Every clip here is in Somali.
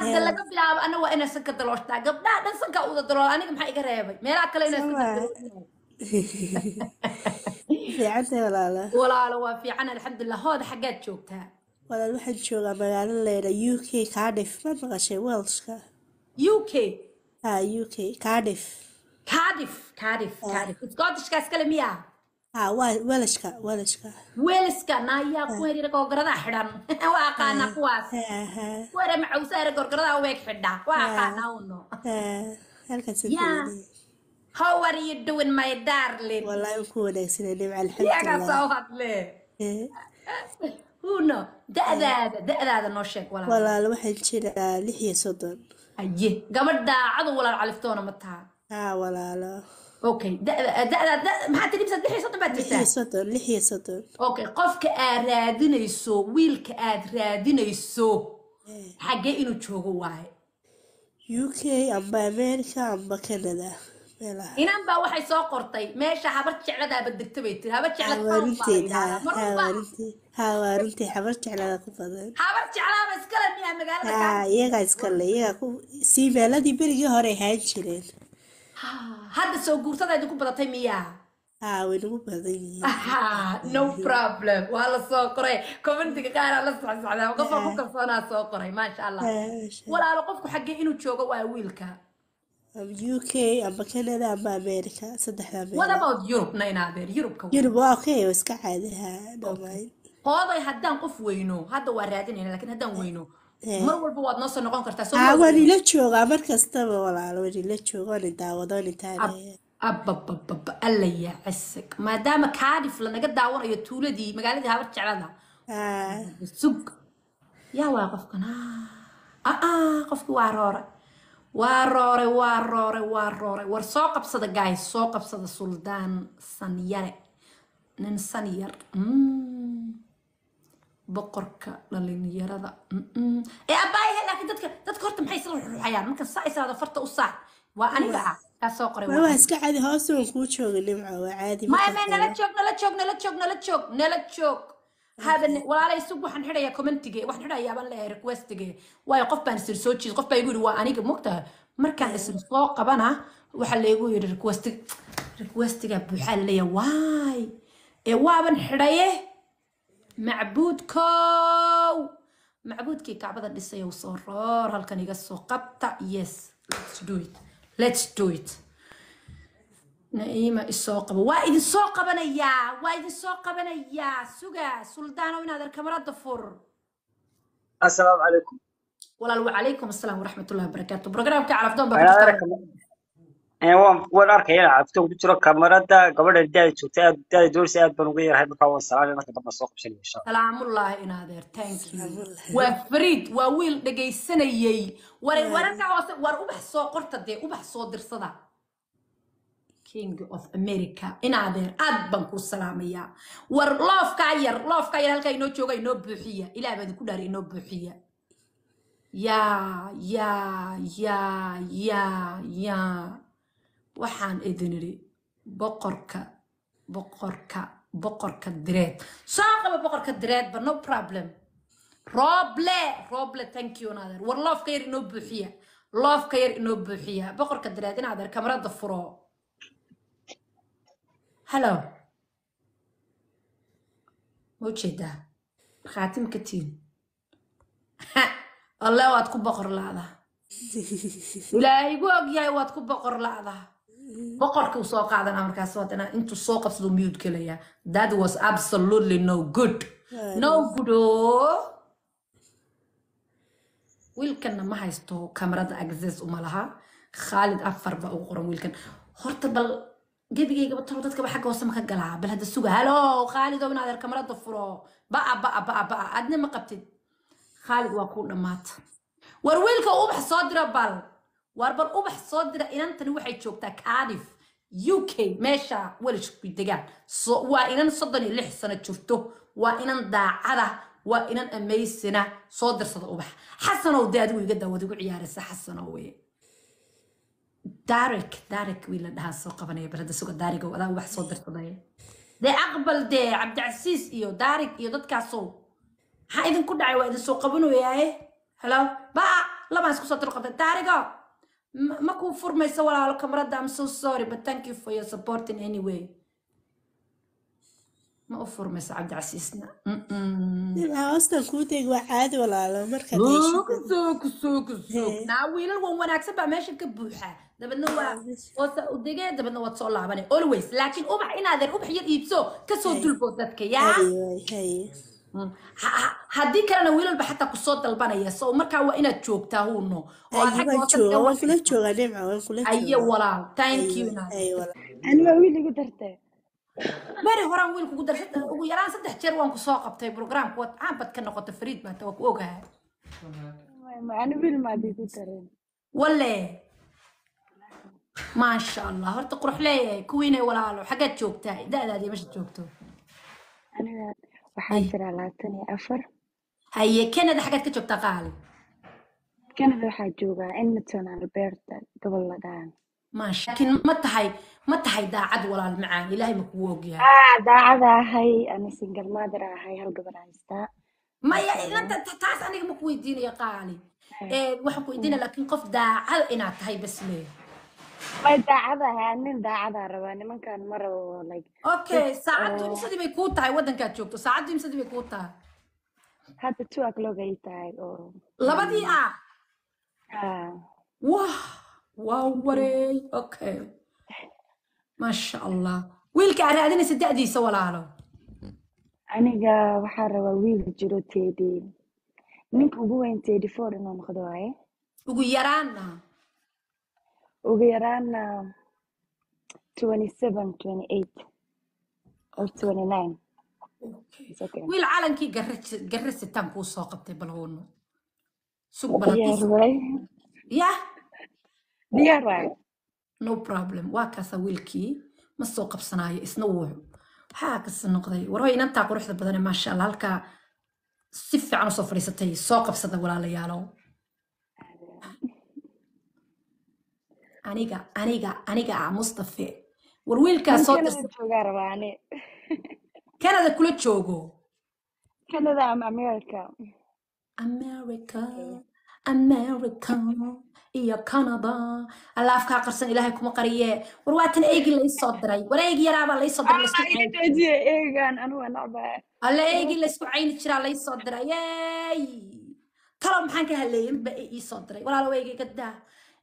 hadda laga bilaabo ana waa inaan sanka daloostaa gabdhaha dhan sanka uda dalool aniga maxaa iga reebay meelaha kale inaan sanka dalool في عندنا walaalo waa fiican alxamdulilah hooda xaggaad joogtaa ولا الواحد شو مقالة ليلة يوكي كارديف ما بغشي ويلشكا UK يوكي كارديف Cardiff Scottishkaas kale miyaa ويلشكا weeliska naayaa ku heriira googorada xidhan waa aqaana kuwaas wara macawsaare googorada weeg xidha waa aqaana uno هلكا yeah سنتين how are you doing my darling والله يكون أكسنا مع الحمد yaga لله soo hadle uno da'daada noo sheeg walaal والله الواحد شيء لحية صدر aye gabadha cadu walaal califtoona ma taha ولا لا okay da'da maxaa tidhi bisad lixii soddon baad jirtaa لحية صدر okay qofka aad raadinayso wiilka aad raadinayso xaggee inuu joogo waaye يوكي أما أمريكا أما كندا inan baa waxay soo qortay meesha habar jecladaa badegta bay tiri habar jecla town baa la yidhahdaa هاورنتي حبرت على كفضل habar jeclaaba iskale miyaa magaalada ياغا اسكله ياغا سيبلادي بريغي هوري هاجيرين hadda soo guurtadaadi ku badatay miyaa وينو بدن no problem waa la soo qoray commentiga qaar la socdaa qofka ku kalsoonaa soo qoray maasha allah walaalo qofku xaggee inuu joogo waa wiilka يوكي أما كندا أما أمريكا صدح أمريكا what about Europe naynaadeen Europe يوروب أوكي واسكا عادها دوماين hooday haddaan qof weyno hadda waa raadinayna laakiin haddaan weyno mar walba waad noo soo noqon kartaa soo واني لا جوغا مركزتبا ولا واني لا جوغا واني داوداني تاني ababababa alla yaa cisig maadaama Cardiff lanaga daawanayo tuuladii magaaladii habar jeclada sug yaa waa qofkan qofki waa roore war soo qabsada guys soo qabsada suldaan sanyare nin sanyar boqorka dhalinyarada abaayahe laakiin dadka horta maxay isla ruxayaan marka saa isaada farta u saac waa aniga ka soo qoray waa iska caadi hoos oo ku jooga limco waa caadi ma nala joog هذا ولا يسوق وحن حدا يا كومنتيجي وحن حدا يا بان له ريكويستيجي واي قف بان سير سو جيس قف با يقول وا انيق مقته markaan isla soo qabana waxa la igu yiri requestiga buuxa leeyahay waay waaban xidhaye macbuudkii kacbada dhisay oo soo roor halkan iga soo qabta yes let's do it نعيمة السوق وايد السوق بنيا سوقا سلطان وين هذا الكاميرا دفور السلام عليكم وعليكم السلام ورحمة الله وبركاته برنامج كعرف دون وانا اركي انا عرفتو بجرو كاميرا قبل الداي جوتا داي دورسي اد بنو غير هاد كاو السلام عليكم دبا سوق بشن ان شاء الله سلام الله ان هذا ثانك يو وفريد وويل دغيسنيي ورنكا ور ubax soo qorta de ubax soo dirsada King of America in adeer aad baan ku salaamaya war loofka yar halka inoo jooga inoo buuxiya ilaa baad ku dhaari inoo buuxiya ya waxaan idin iri boqorka direed soo qaba boqorka direed ba no problem roble thank you nader war loofka yar inoo buuxiya boqorka direed in adeer kamarada furo hello موجودة خاتم كتير الله واتكو بقر لعضة لا يقول يا واتكو بقر لعضة بقر كو سوق عضنا عمرك صوتنا انتو سوق بصدو ميوت كليا that was absolutely no good ويلكن ما هيستو كاميرا اكزيس ومالها خالد افر بقى وقرن ويلكن هرت بل جيبي بطلوا dadka waxa go'san ma ka galaa bal hada suga halo Khalid oo inaad kamarada furo ba adna ma qabtid Khalid waa ku dhamaat war wiilka ubax soo dira bal ubax soo dira inantani waxay joogtaa Cardiff UK meesha walisku degaan waa inan 36 sano jirto waa inan daacada waa inan amaysina soo dirsada ubax xasan oo daad iga daawad ugu ciyaaraysa xasan oo way دارك ويلا ده سوق بني برد سوق دارك ولا واحد صدر صداي ده أقبل ده عبد العزيز إيو دارك إيو ضد كاسو ها إذا كنت عايز إذا سوق بنو ياهي هلا بقى لما اسكو صوت القبة تاريخا ما كون فرمي سوى على الكاميرا. I'm so sorry but thank you for your support in any way. ما أفرمي عبد العزيزنا. لا أصلا كودك وعادي ولا مركز هيشيد كسوك ناويل وانا اكسب ماشي كبوحه دبنا waa ودقه دبنا waa soo laabanay always laakiin ubax inaadan ubax yar iibso ka soo dulbo dadka yaa haddii kalena wiilalba xataa ku soo dalbanaya soo markaa waa inaad joogtaa huuno oo waan kula joogaa dhimca waan kula joogaa ayo walaal thank you أنا ويلي قدرته mari horaan wiil kugu darsad ugu yaraan 3 jeer waan ku soo qabtay programka wad aan bad ka noqoto fariid maanta waa ku ogahay أنا ويلي ما دي قدرين ولا ما شاء الله هرت قروح لي كوينه ولا حاجات جوجتا دادي مش جوجتو أنا وحاجر على تاني أفر هي كندا حاجات كجوجتا قالي كندا وحاجوغا إن تونا البيرتا قبل لدان ماشي لكن ما تحي داعد ولا المعاني إلهي مكووقيا داعدا هاي أنا سنجل مادر هاي هالقبل عايزتا ما يا أنت تعس أنا مكويدين يا قالي waxaan ku idina laakiin qof daacad inaad tahay bas leey ما داعدا هاي أنا داعدا رباني من كان مرة like okay saacadu imsadii bay ku tahay wadankaad joogto saacadu imsadii bay ku tahay هذا 2 o'clock أي تاي أو labadii واو وري اوكي ما شاء الله ويلك عرادين سدادي سوالالو أنا وحارة ويل جرو تيدي نيك وين تيدي فور إنه مخدوعي ugu yaraana وغيرانا 27 28 or 29 It's okay. wiil calankii garrisitaan kuu soo qabtay balhoono sug ديار balatiis واي yah ديار واي no problem waa kaasa wiilkii ma soo qabsanaayo isna wuxu waxaa kasi noqday warhoy inantaa quruxda badane maasha allah halkaa si fiican usoo fadhiisatay soo qabsada walaalayaalow aniga mustafe war wiilkaa soo كندا dirsa جوغا رباني kanada kula joogo كندا أم أمريكا America iyo Canada alaafka qarsan ilaahay kuma qariye war waatan eegi la soo diray war eegi yaraaba la soo diray isku cayn تجي إيجان أنا ونعبا alla eegi la isku cayn jira la soo diray yey talo maxaan ka haleeyay ba ii soo diray walaalo eegi gadaa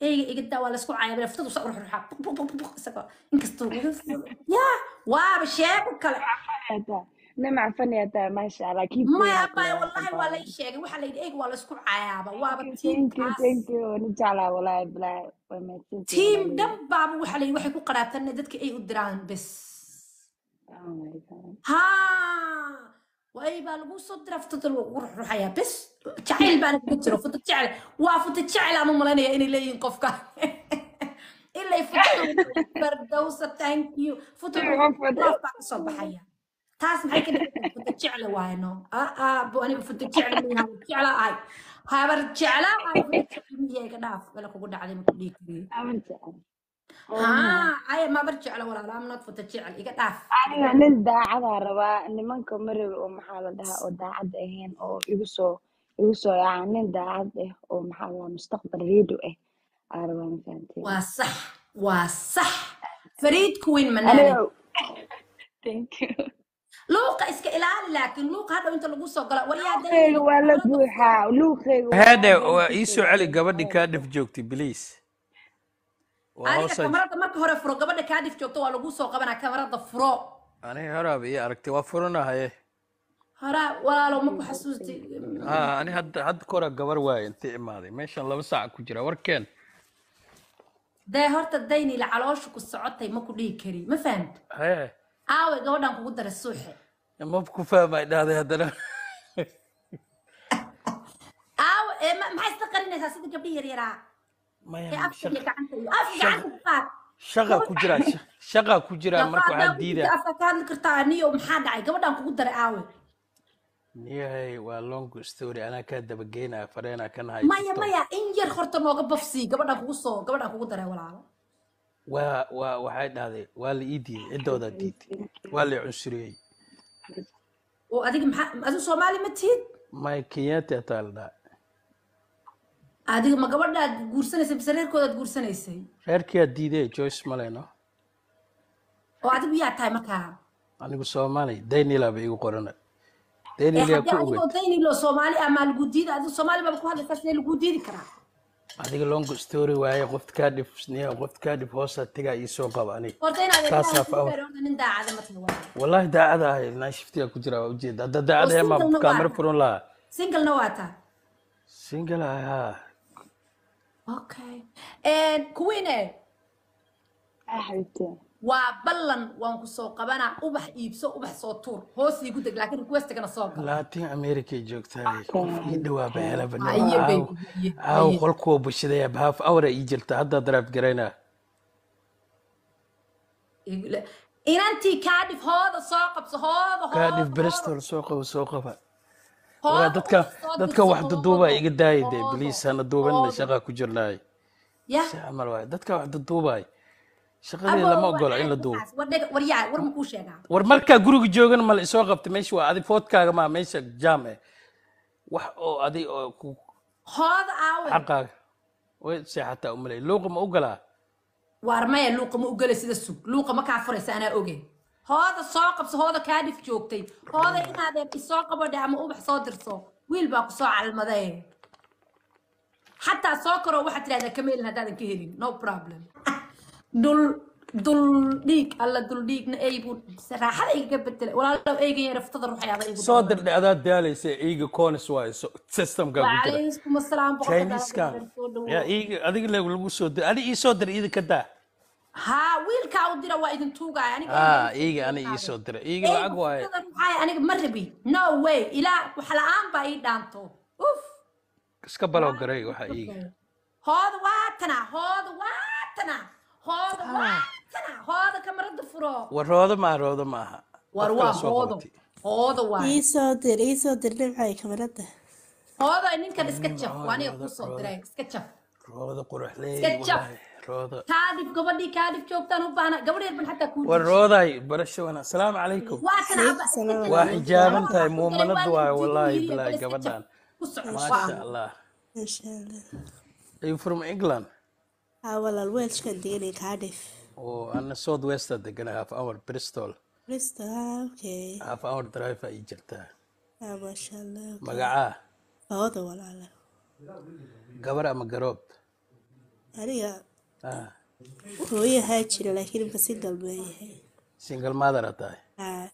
eegi gadaa waa la isku caayay laftadu soo ruuxa isaga inkastoo ya waa sheeko kale نمع فني هذا ما شاء الله كيف ما أبا والله ولا شيء وحلا يديك ولا سكو عيابة وابا تيم thank you نجعلها والله بلا وما تيم دبابا وحلا يوحي كو قرابتنا دادك اي قدران بس ها واي بالغو صدر فتدل وروح يا بس جعيل بالك بترو فتد جعل وافت جعل اما ملانيا اني لين قفكا الا يفتو بردوسه ثانك يو فتو صباحيا taas maxay ka dhigtay fudud jecel waayno buu aniga fudud jecel miyaa jecel ay habar jecel ay fudud jecel miyaa ka dhaaf wala kugu dhacday ma ku dhigay ay ma bar jecel wala la amnad fudud jecel iga dhaaf aniga nin daacad ah rabaa nimanka marib oo maxaa la dhahaa oo daacad ahayn oo igu soo nin daacad ah oo maxaa la mustaqbal reedo ah rabaa ma fahantay waa sax fariid kuwin manani thank you لوقا اسك إلالي لكن لوقا هذا وانت لقو سو قلا لوقا ولا بوحة لوقا هذا يسو علي قبل كادف جوكتي بليز أنا كاميرا مرك هورا فرو قبل كادف جوكتو ولا لقو سو قبل كاميرا فرو أنا هرا بي أركتي وفرنا هاي هرا ولا لو مكو حسوستي أنا هاد كورا قبر واي انت ماضي ما شاء الله بساعة كجرا وركين ده هرت الديني لعلوش كسعتي مكو دي كري ما فهمت هاي aawe gabadhan kugu daray suuxe ma ku fahmay dhaaday hadana aawe maxay isla qarinaysaa sida gabdhi yar yaraa shaqa ku jira marka waxaa diidaa afka ka hadli kartaa niyo maxaa dhacay gabadhan kugu daray aawe niyahay waa long story anaa kaa dabageynaya fareenaa kan hay maya in yar horta nooga bafsii gabadhan kugu daray walaalo waxay dhahday waa la ii diiday ciddooda diiday waa la cunsuriyey oo adiga maxaa adigu Soomaali ma tihid may Kenyatta taa la dhahay adiga ma gabadhaad guursanaysay bise reerkoodaad guursanaysay reerkiyaa diiday Joyce maleyno oo adigu yaa tahay markaa anigu Soomaali Daynila bay igu qoranay ee Daynila ku haddii ogay adigoo daynilo Soomaali ama lagu diida adigu Soomaali baa ku hadlaysaa sidee lagu diidi karaa adiga long story waaye qofta ka dhifsniya qofta ka dhif hoosa tiga ii soo qaba aniga horta inaad taas ilaahay af ku beeroon nin daacada ma tahay waa wallahi daacada ah na shiftiga ku jira waa ujeeda hadda daacada ma single-na kaamera waa furan la single-na waa taa single ah okay kuwiine حبيبتي waa ballan waan ku soo qabanaa ubax iibso ubax soo tuur hoos iigu deg laakiin requestigana soo gal Latin America joogtaay qof ii dhawaa bahela banaa haye bay aaw qolkoo bulshada half hour ii jirta hadda drive gareyna inantii Cardiff hooda soo qabso hooda ka dhif Bristol soo qaba wala dadka wax duduuba iga daayay please ana duuban shaqa ku jirnay ya amal waay dadka wax duduubay shaqadii lama ogola in la duubo war ma ku sheegaa war marka guriga joogan mal soo qabtay meesha waa adi foodkaaga ma meesha jaam wax oo adi oo ku hooda aawe xaqaaga way seexataa umalay luuqa ma ogolaa war maya luuqa ma ogolay sida sug luuqa ma kaa furaysa anaa ogey hooda soo qabso hooda Cardiff joogtay hooda inaad isoo qabadha ama ubax soo dirso wiil baa ku soo calmaday xataa soo karo waxaad tiraahdaa kameel hadaadan ka helin no problem dul dhiig alla dul dhiigna aybu saraaxada iga bedel walaalow eega yar ftada ruuxayada igu soo dirdhay adaa daalaysa eega koonis waay systemka ku jira waalaikum asalaam Chinese-ka ya eega adiga lagu soo dir adi ii soo dir idinka daa ha wiilka u dira waa idin tuugay aniga eega ani ii soo dir eega lacag waay aniga ma rabi no way ilaa wax la'aan baa ii dhaanto uf iska balow garay waxa eega hooda waatana hooda kamarada furo waroodo ma aha war waa hooda waa ii soo dir dhibcay kamarada hooda ninkan iska jaf waa aniga ku soo diray iska jaf roodo quruxley iska jaf roodo Cardiff gabadhii Cardiff joogtaan u baahna gabadheed ban xataa ku warooday barasho wana assalaamu calaykum waa kana waa xijaaban tahay muumanad waay wallahi billahi gabadhan masha Allah masha Allah are you from England walaal weelshkan deganay Cardiff oh ana south west degan half hour Bristol okay half hour drive ay jirtaa masha Allah magaca hooda walaal gabar ama garoob aniga hooyaha jira laakiin imka single baan yahay single mother tahay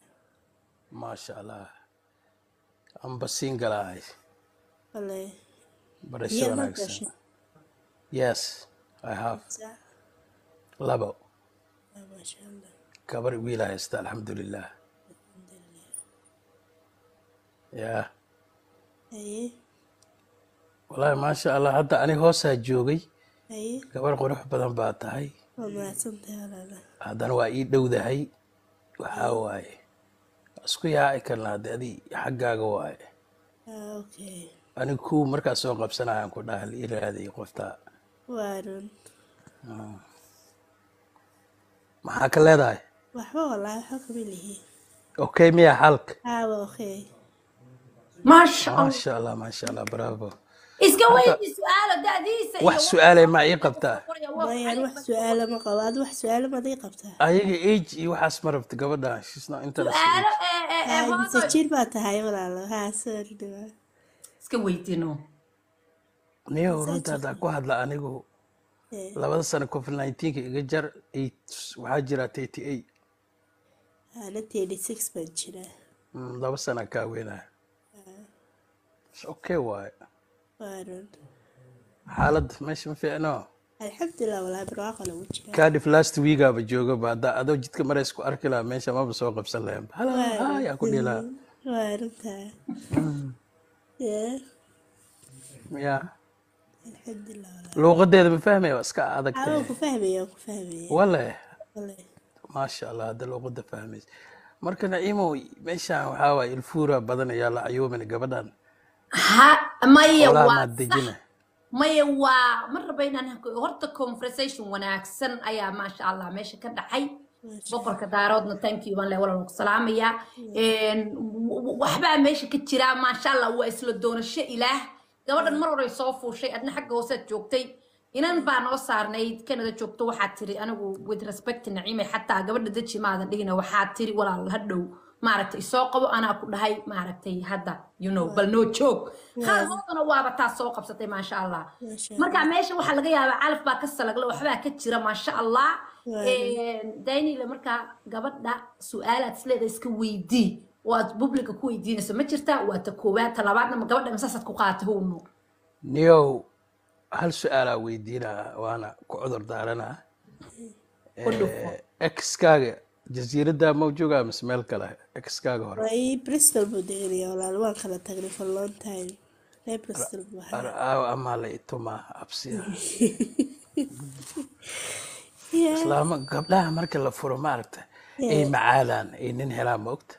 masha Allah amba single ay wallahi barasho wanaagsan yes I have labo masha Allah gabar wiil haysta alxamdulillah ya wallahi masha Allah hadda ani hoosaa joogay gabar qurux badan baa tahay haddana waa ii dhowdahay waxaa waaye isku yaaci karna adi xaggaaga waaye ani ku markaa soo qabsanayaan ku dhahal ii raaday qofta maxaa ka leedahay waxba wallahi waxa kama lihi okay miya xalka okay masha Allah bravo iska weydi su'aalo daadiisa wax su'aale ma ii qabtaa wax su'aalo ma qabo ad wax su'aalo ma ii qabtaa ayaga age iyo waxaas ma rabta gabadha she's not interested su'aalo jir baa tahay walaalo ha sorry iska weydino niyo runta hadda ku hadla anigu labada sano COVID-19 iga jar waxaa jira 38 ana 36 baan jira laba sano ka weynaa okay waay xaalad meesha ma fiicno alxamdulillah wallahi barwaaqo lagu jira Cardiff last week aba jooga baada adoo jidka maray isku arki lahaa meesha maba soo qabsan lahayn hala ku dhila waarta ya alxamdulillah luuqadeeda ma fahmaya iska adag tahay ku fahmaya wallahi masha Allah hada luuqada fahmaysa marka naimo meesha waxa waay ilfuura badan ayaa la cayuumin gabadhan maya waa ma raba inaan horta conversation wanaagsan ayaa maasha Allah meesha ka dhacay boqorka daaroodna thank you baan leeyahay walaal ku salaamaya waxbaa meesha ka jira maasha Allah waa isla doonasho ilaah gabadhan mar hore soo fuushay adna xagga hoose joogtay inan baa noo saarnayd Canada joogto waxaad tiri anigu with respect Naciime xataa gabadha daji maadan dhigina waxaad tiri walaal hadhow maaragtay soo qabo anaa ku dhahay maaragtay hadda you know bal no joog hoodana waaba taa soo qabsatay maasha Allah marka meesha waxa laga yaabaa calaf baa ka salagla waxba ka jira maasha Allah daynile marka gabadha su'aalaad isleedahay iska weydii waad public ku weydiinayso ma jirtaa waa ta koowaad ta labaadna ma gabadha masaasad ku qaatay hoono niyow hal su'aalaa weydiinaa waana ku cudur daaranaa ex-kaaga jasiiradda ma joogaa mise meel kale ex-kaaga hore way Bristol buu deganaya walaal waan kala tagnay for long time Bristol ama la ituma absiya islaama gabdhaha marka la furo maaragta ay macaalaan ay nin helaan moogta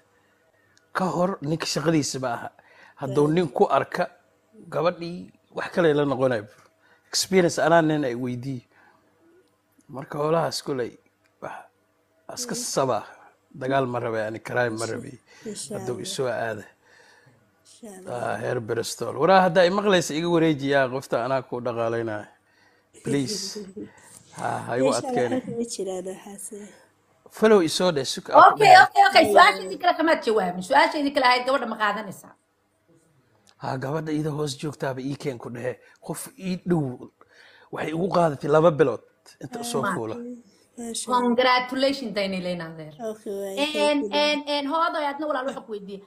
ka hor ninka shaqadiisa ma aha hadduu nin ku arka gabadhii wax kale la noqonayo experience anaa nin ay weydii marka holahaas kulay aska saba dagaal ma rabay ani karaay ma rabay hadduu isoo aada heer Bristol waraa hadda ay maqlaysa iga wareejiyaa qofta anaa ku dhaqaalaynaya please hayu adkeena follow isoo dhe suka okay su'aashii kale kama jawaabin su'aashii kale ahayd gabadha ma qaadanaysa gabadha ida hoos joogtaaba ii keen ku dhahe qof ii dhow waxay ugu qaadatay 2 bilood inta soo fuula congratulations daynilena there and hoodo aadna walaal waxa ku weydiiyay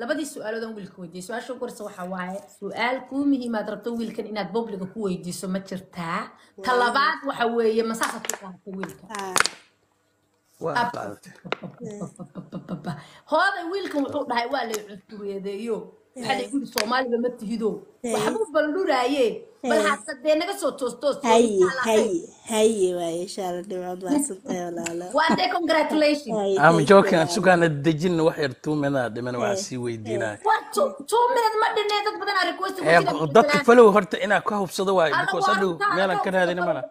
labadii su'aalood aan wiilka weydiiyay su'aasha ugu horeysa waxa waaye su'aal ku muhiim aad rabto wiilkan inaad public ku weydiiso ma jirtaa ta labaad waxa weeye masaafad ku qaatay wiilka waa qaadatay hoodo wiilkan wuxuu dhahay waa la cusuriyeeyo waxa la yiri Soomaaliga ma tihido waxba balduraaye bal hatta naga soo toostoos hay waa insha Allah dhibaad waasantay walaalo one day congratulations I'm joking aan sugaana dejin wax yar 2 minutes dhiman waa si weydiinaa what 2 minutes ma dhinay dad badan aan request ku jira dadka follow horta inaa ka hubsado waay because hadhow meelan ka raadina mana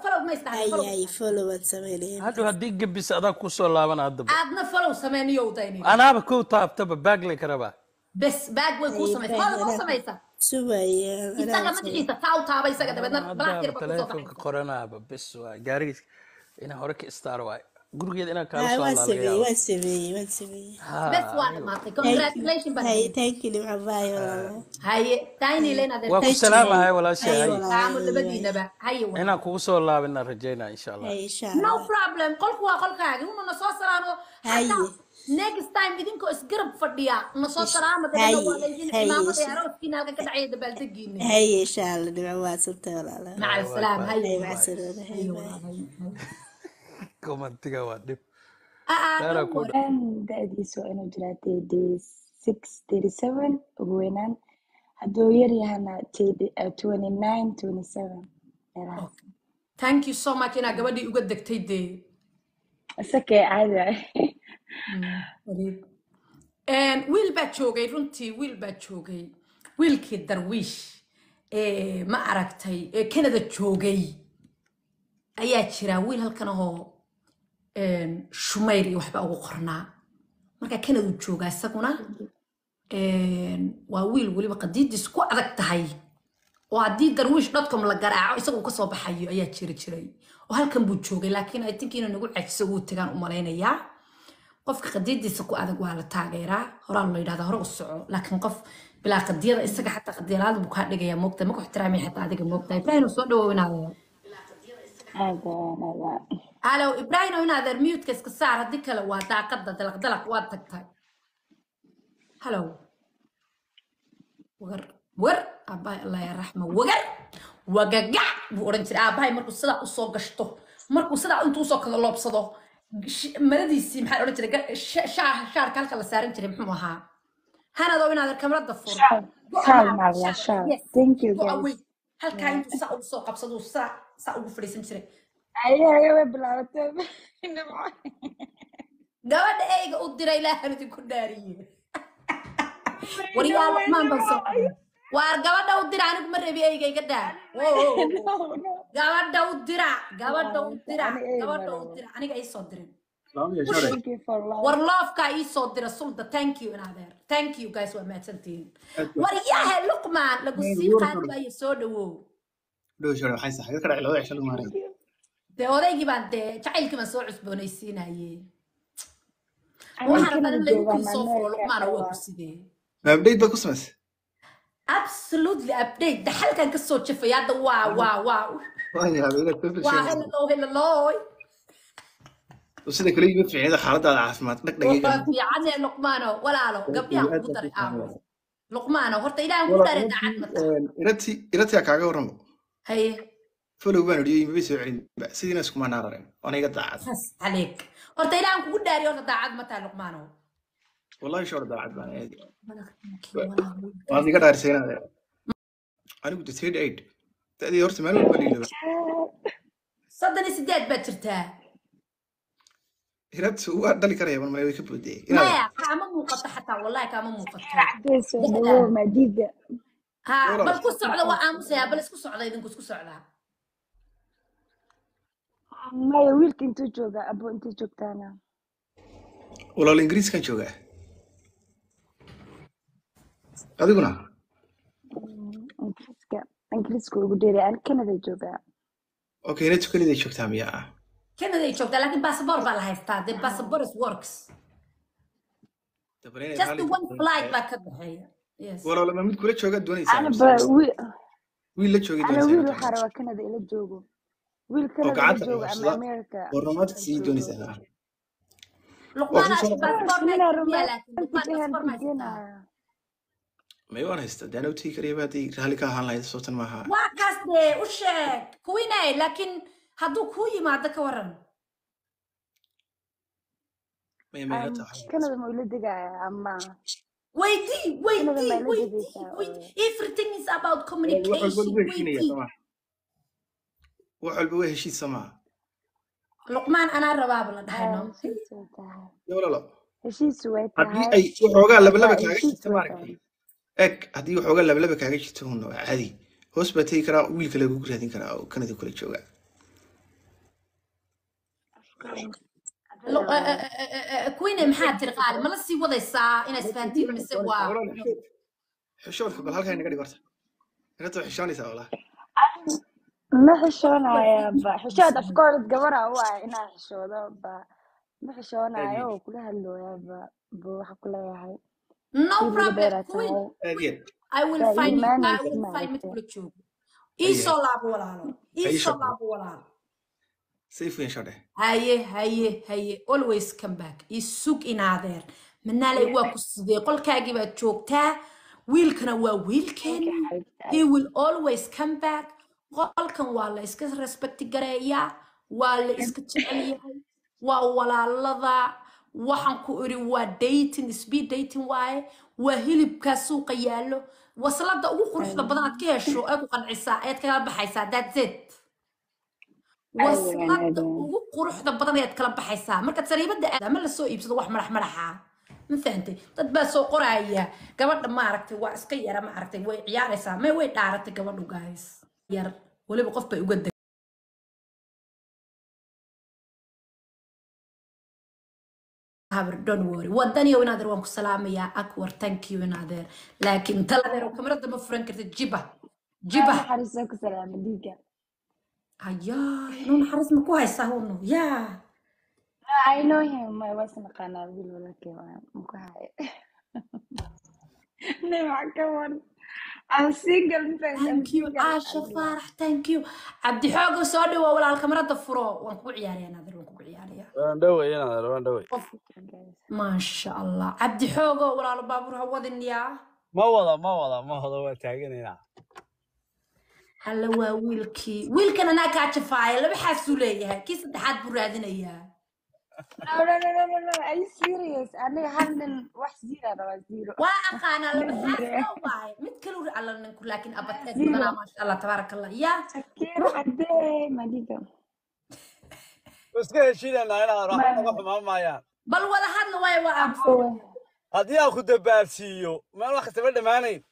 follow ma istaahil hay follow aan sameeyay hadhow hadii gabis adag ku soo laaban hadda aadna follow sameeyo daynay anaaba ku taabtaba bag le karaba بس باق ويكون سميت هذا مو سميته سوي يستقى مدحيته تاو تابا يستقى دبنا بلاك يربط تليفون كورونا بس غاري انا هورك ستار واي غورغيد انا كان سو الله واسبي بس وانا ما كونجراتيليشن بس هاي ثانك يو باي هاي تايني لنا ده وكم سلامه هاي ولا شيء هاي عامل لبدينا بقى هاي انا كو سو لابنا رجينا ان شاء الله ان شاء الله نو بروبلم قلك هو نصو سلامه هاي next time idinko isgarab fadhiya nasoo salaama dadana waa leeyeen imaamada yarooskiina halka ka dhacay dabaaldegiina hay insha Allah dhibac waa sabta walaalo maca salaam hay maca salaam hay commentiga waa dib da'diisu inuu jiraatay 637 ugu weynaan hadduu yar yahana 29 thank you so much inaa gabadhii uga degtay dee isakee caadi wiil baa joogay runtii wiil baa joogay wiilkii darwiish ma aragtay Canada joogay ayaa jira wiil halkan oo shumayr iyo waxba ugu qornaa marka Canada jooga isaguna waa wiil waliba qadiidis ku adag tahay oo haddii darwiish.com la garaaco isagoo ka soo baxayo ayaa jiray oo halkan buu joogay laakiin I think inuu nagu cajso uu tagaan u maleynayaa qofka qadiidisa ku adag waa la taageeraa horaan la yiraahdo hore u soco laakiin qof bilaa qadiyada isaga xataa qadiyalaad buu ka dhigaya moogta ma ku ixtiraamay xataa adiga moogta Ibrahim soo dhawaanaado halo Ibrahim inaad mute iska saar hadii kale waa daaqada dalaq waa tagtay halo war abay Allah ya raxmo wagaga buu oran jiray abay markuu sida u soo gashto markuu sida intuu soo kala loobsado maradiisi maxaa oran jiray shaar kalka la saaran jiray muxuu ahaa hanado inaad kamarada furo thank you guys halka intuu saa u soo qabsado saa ugu fadhiisan jiray ayaga way bilaabatay gabadha eyga u diray ilaahay idinku dhaariyay wariyaal maan baso waar gabadha u dira anigu ma rabi eyga iga daa gabadha u dira aniga ay soo dirin سلام يا شارع thank you for love warloofka ii soo dira sulda thank you in adeer thank you guys waa mahadsantihiin waryaha luqmaan lagu sii qaadi waayo soo dhawow دو شارع حي صح كده على وضع شلون مارين thank you dee odaygii baan dee jacaylkii baan soo cusboonaysiinayey aniga waxaan rabaa Canada in joogaa lagu soo furo America luqmaana waa dhawaa ku sidee ما بديت بكسمس absolutely update da halkan ka soo jafay hadda waa وانا هذا كيف waa شيء hello وسيده كل يوم في عيد حالات العافمات دق دقيقه waa fiicane luqmaano walaalo gabdhahan kugu daray aawo luqmaano horta ilaahan ku daray daacad mata إرتي كاغا ورم haye فلو بان ريو ما بيسو علين سيدنا اسكو ما نارين وانا يقطع عاد خس عليك horta ilaahan kugu daari horta daacad mata luqmaano والله شعور دا عاد بان عادي malakii walaalo وهذه قدر سينا انا كنت تريد ايد تادي هورت مالو بليلو soddon iyo sideed baad jirtaa هربت هو دلي كريه ما يوي كبودي maya kaama muuqato xataa wallahi kaama muuqato This is the war Madiga ha bal ku socda waa aamusayaa bal isku socda idinku isku socdaa maya wiilka intuu joogaa abo intuu joogtaana والله الانجليز كان جوغا adiguna ingiriiska ugu dheeray aan Canada joogaa okay ina tukanida joogtaa miyaa Canada ay joogtaa laakiin passport baa la haystaa the passport works just one flight baa ka baxeeya yes wala lama mid kula jooga doonaysaa ana ba wiil la joogay ana wiil doonaysaa waxaa rabaa Canada ila joogo wiil Canada ila joogo ama America warnamaad sii doonaysaa luqmaan ay passport ma laakiin luqmaan passport ma haystaa ما يوان هستا دانا وتي كريبا دي رالي كا هان لايد صوتن maaha waa kaas dee u sheeg kuwinay laakiin hadduu kuu yimaado ka waran ما tahay Canada ma ila degaya ama wait everything is about communication wait wax walba way heshiis sama luqmaan anaa rabaaba la dhahayno yowlalo heshiis way hadii tahay ay waxoogaa labalaba kaaga jirto maaragtay eg hadii waxoogaa labalaba kaaga jirto huno caadi hoos baa tegi karaa wiilka lagu raadin karaa oo Canada kula jooga kuwinay maxaa tiri qaali ma la sii wadaysaa inay isfahantiin mise waa xishoodka bal halkaa inaga dhig horta inaad soo xishoonaysaa walaa ma xishoonaaya ba xishood of course gabadha waa inaa xishoodo ba ma xishoonayo oo kula hadlooya ba waxa ku leeyahay no problem I will find mid kula joogo iisoo laabo walaalo iisoo laabo walaalo سيفو ينشره haye always come back isug inaadeer manaalay waa ku sidee qolkaagii baad joogtaa wiilkana waa wiilkeena he will always come back qolkan waa la iska respect gareeyaa waa la iska jecel yahay waa walaalada waxaan ku iri waa dating speed dating waaye waa hilibka suuqa yaallo waslada ugu quruxda badan aad ka hesho aad ku qancisaa aad kala baxaysaa that's it waslada ugu quruxda badan ayaad kala baxaysaa markaad sariibada ama la soo iibsado wax madax madaxa ma fahantay dad baa soo qoraya gabadha ma aragtay waa iska yara ma aragtay way ciyaaraysaa ma way dhaaratay gabadhu guys yar waliba qof bay uga don't worry wadani oo inaadeer waan ku salaamayaa akwar thank you inaadeer laakiin taladeer oo kamarada ma furan kartid jiba xariso ku salaama diiga ayaa inuu naxariis ma ku haysaa huno yaa I know him my was naqaanaa wiil walaalkay waa ku hay nema kawan I'm single thank you Asha Farah thank you Abdi Xoogo soo dhawo walaal kamarada furo waan ku ciyaariyaa inaadeer waan ku ciyaariyaa waan dhaway maasha Allah Abdi Xoogo walaal baabuur hawadin yaa ma wada waa taaganaynaa هلا ويلكي أنا كاتشفاي لا بحسوا ليه كيس الحد برادنيا no are you serious أنا هذا واحد زيرو وأنا لا بحسوا واي متكلوا على نقول لكن أبتك أنا ما شاء الله تبارك الله يا كيف حد ما ديكم بس كده شيء أنا راح أروح معايا بل ولا هذا واي وأبو هذه أخذ بارسيو ما راح استفيد معاني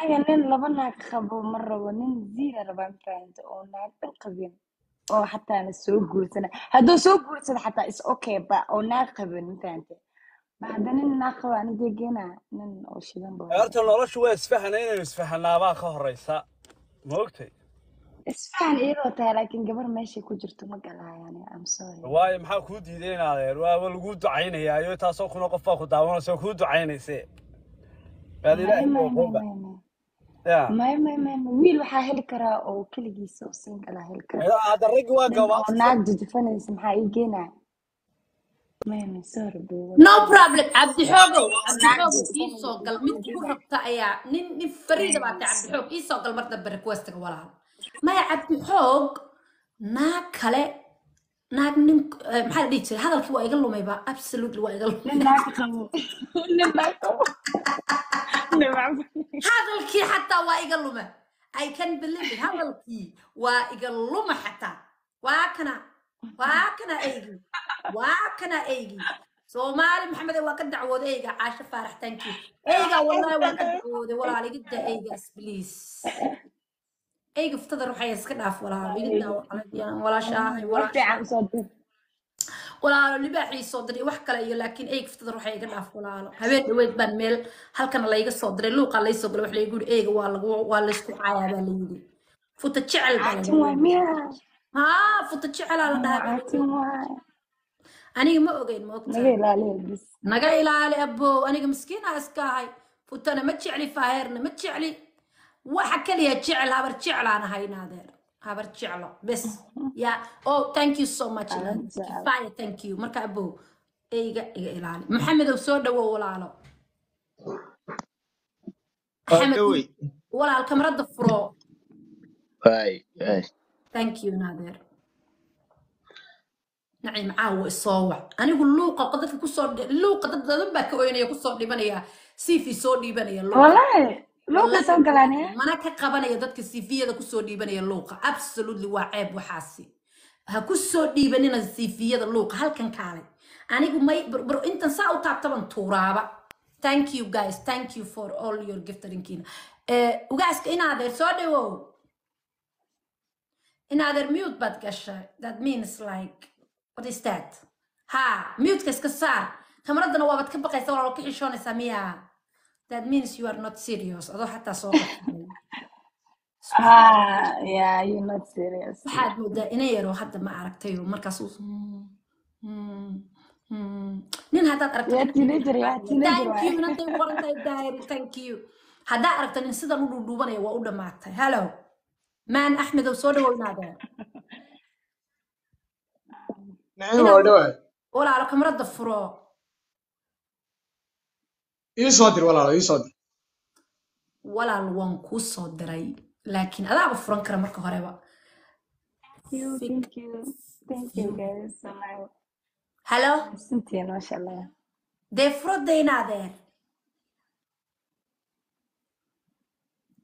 أنا nin laba naag qabo ma rabo nin ziira rabaan faanta oo naag dhan qabin oo xataa la soo guursana hadduu soo guursado xataa is okay ba oo naag qabin ma fahantay ba hadda nin naag qaba aniga geena nin oo shidan baa horta noloshu waa isfahana inaynu isfahanaabaa ka horeysa ma ogtay isfahan iyadoo tahay laakiin gabar meeshay ku jirto ma galaayaan I'm sorry waayo maxaa kuu diiday in adeer waa lagu ducaynayaa iyo taasoo kuna qof baa ku daawanaysa kuu ducaynayse baad ilaahay oo qomba ya ما wiil waxaa heli karaa oo kaligiisa oo single ah heli karaa hada rag waa gabaad oo naag jijifanaysa maxaa ii geenaa ما sorry bro no problem cabdi xoogow ii soo gal mid ku rabta ayaa nin fariida baa tahay cabdi xoog ii soo gal mar dambe request-ga walaal maya cabdi xoog naag kale naag nin maxaa la dhihi jiray hadalkii waa iga lumay ba absolutely waa iga lumay hadalkii xataa waa iga luma I can believe it hadalkii waa iga luma xataa waa kana eygi Soomaali Maxamed waa ka dacwooday eyga Caasha Faarax tanki eyga wallahi waa ka dacwooday walaal iga daa eygaas please eyga ftada ruuxay iska dhaaf walaal iga daa walaashahay walaalo libaaxii soo diray wax kale iyo laakiin eyga ftada ruuxay iga dhaaf walaalo habeen dhaweyd baan meel halkan la iga soo diray luuqa la soo galay wax la igu yiri eyga waa la isku caayaa baa la yiri futa jecel baa futa jecel la dhahaa aniga ma ogeyn ma ogtahay naga ilaali abo aniga miskiina iska ahay futana ma jecli faaheerna ma jecli waxa kaliya jecel habar jeclaan ahaynaadeer habar jeclo bes ya oh thank you so much kifaya thank you marka abo iga ilaali maxamedow soo dhawow walaalo maxamed walaal kamarada furo thank you naadeer نعم عاو الصوع أنا أقول لوقا قدرت كوسو لوقا قدرت بقى كوينيا كوسو ديبانيا سيفي سو ديبانيا لوقا والله لوقا سو قلانيا ما أنا كقبانيا دتك السيفية ده كوسو ديبانيا لوقا absolutely وعيب وحاسي ها كوسو ديبانيا السيفية ده لوقا هل كان كالي أنا أقول ما برو أنت ساعة طبعا تورابا thank you guys thank you for all your gifting كينا وجايز كإنا هذا سودي وو إن هذا mute بدكشة that means like what is that ha mute كسكسار كمردنا وابد كبقى يسوي على كل شون سامية that means you are not serious أضو حتى صوت yeah you're not serious حد مدة إنيرو حتى ما عرفتيه مركزوس نين هذا عرفت يا تينيجر thank you ننتي ورنتي دايري thank you هذا عرفت إن سيدا نور دوبنا وأودا معتي hello man أحمد وصودا ونادر نعم ودوي ولا على كاميرا الفرو يصدر ولا يصدر ولا الوان كو صدري لكن انا بفرن كره marka horeba thank you guys so much hello سنتين ما شاء الله de frodeynader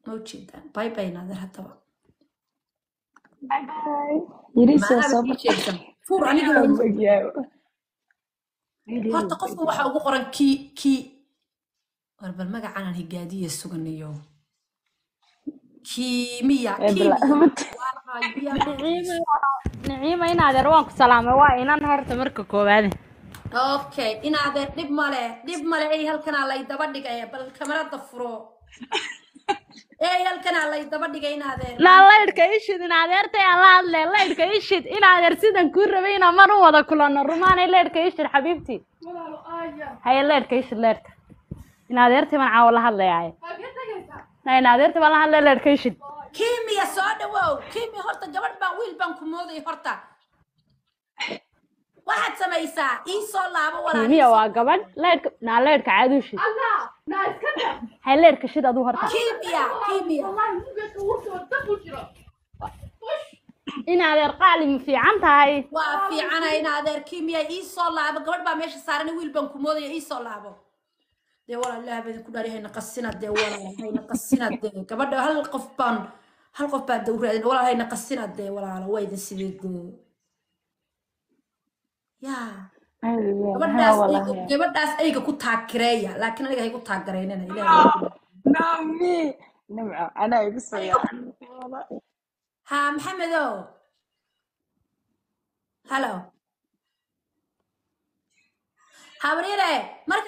موجوده باي باي نادر hataba باي باي يريسو صبر فور aniga horta qofka waxa ugu qoran ki warbal magacaan higaadiye suganiyo kiimiya نعيمة إن هذا روانك سلامة وإن أنا هرت مركب كوبادي okay إن هذا دب ماله أي هالكنا الله يدبر دقيقة بل كاميرا تفرو أي هالكنا الله يدبر دقيقة إن هذا لا الله يركيشد إن هذا رتي الله يركيشد إن هذا رسيدن كور بينا مرة وذا كلنا الرومان الله يركيشد حبيبتي هاي الله يركيشد لرت إن هذا رتي من عاول هلا يعني إن هذا رتي والله الله يركيشد كيميا سودا واو كيميا هرتا جبر بان ويل بان كومودي هرتا واحد سميسا إيسو لابا ولا كيميا واجبان لا يرك عادوش هاي لا يركشد أدو هرتا كيميا إن هذا قالي في عنتها هاي وفي عنا إن هذا كيميا إيسو لابا جبر بان ماشي صارني ويل بان كومودي إيسو لابا دي ولا الله بدي كنا ريحنا قصينا دي ولا هينا قصينا دي كبر هل قفبان دورة ولا هينا قصينا دي ولا على وايد السيد يا كبر داس أيك كنت هكرية لكن أنا هيك كنت هكرينا إلى نامي نمع أنا يبص ها محمدو هلو حبريرة مركز